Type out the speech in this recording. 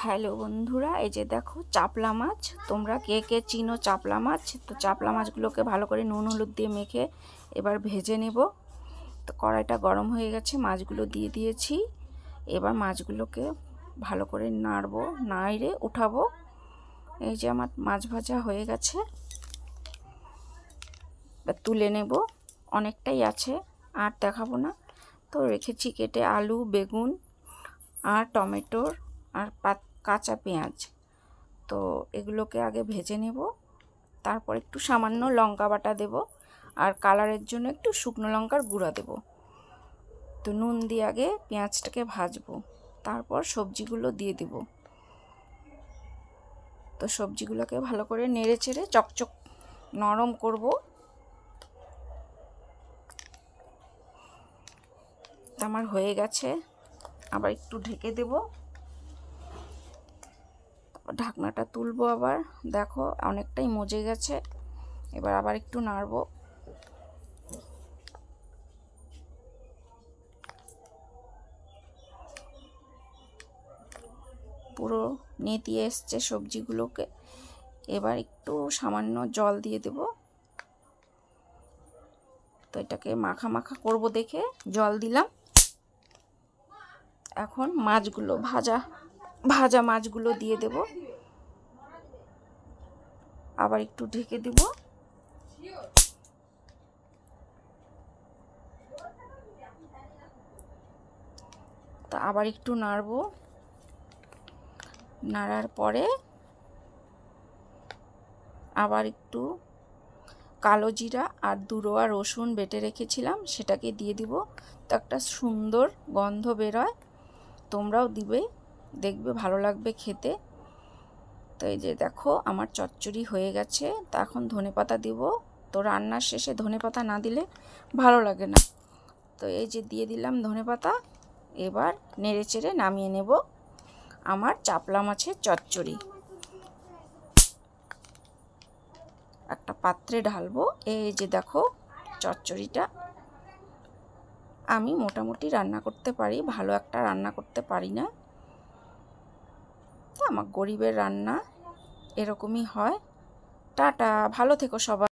Hello বন্ধুরা, এই যে দেখো চাপলা মাছ। তোমরা কে কে চিনো চাপলা মাছ? তো চাপলা মাছগুলোকে ভালো করে নুন হলুদ দিয়ে মেখে এবার ভেজে নেব। তো কড়াইটা গরম হয়ে গেছে, মাছগুলো দিয়ে দিয়েছি। এবার মাছগুলোকে ভালো করে নাড়বো, নাড়ে উঠাবো। এই যে আমার মাছ ভাজা হয়ে গেছে, এবার তুলে নেব। অনেকটাই আছে, আর দেখাবো না। তো রেখেছি কেটে আলু, বেগুন আর টমেটোর আর কাঁচা পেঁয়াজ। তো এগুলোকে আগে ভেজে নেব, তারপর একটু সামান্য লঙ্কা বাটা দেব, আর কালারের জন্য একটু শুকনো লঙ্কার গুঁড়া দেব। তো নুন দিয়ে আগে পেঁয়াজটাকে ভাজবো, তারপর সবজিগুলো দিয়ে দেব। তো সবজিগুলোকে ভালো করে নেড়ে চেড়ে চকচক নরম করব। আমার হয়ে গেছে, আবার একটু ঢেকে দেব। ঢাকনাটা তুলবো, আবার দেখো অনেকটাই মজে গেছে। এবার আবার একটু নাড়বো। পুরো নেতিয়ে এসছে সবজিগুলোকে। এবার একটু সামান্য জল দিয়ে দেব। তো এটাকে মাখা মাখা করব দেখে জল দিলাম। এখন মাছগুলো ভাজা মাছগুলো দিয়ে দেব, আবার একটু ঢেকে দেব। তা আবার একটু নাড়বো। নাড়ার পরে আবার একটু কালো জিরা আর দুরোয়া রসুন বেটে রেখেছিলাম, সেটাকে দিয়ে দিব। তো একটা সুন্দর গন্ধ বেরোয়, তোমরাও দিবে, দেখবে ভালো লাগবে খেতে। তো এই যে দেখো আমার চচ্চড়ি হয়ে গেছে। তো এখন ধনেপাতা দিব। তো রান্নার শেষে ধনেপাতা না দিলে ভালো লাগে না। তো এই যে দিয়ে দিলাম ধনেপাতা। এবার নেড়ে চেড়ে নামিয়ে নেব আমার চাপলা মাছের চচ্চড়ি। একটা পাত্রে ঢালবো। এই যে দেখো চচ্চড়িটা। আমি মোটামুটি রান্না করতে পারি, ভালো একটা রান্না করতে পারি না। আমার গরিবের রান্না এরকমই হয়। টাটা, ভালো থেকো সবাই।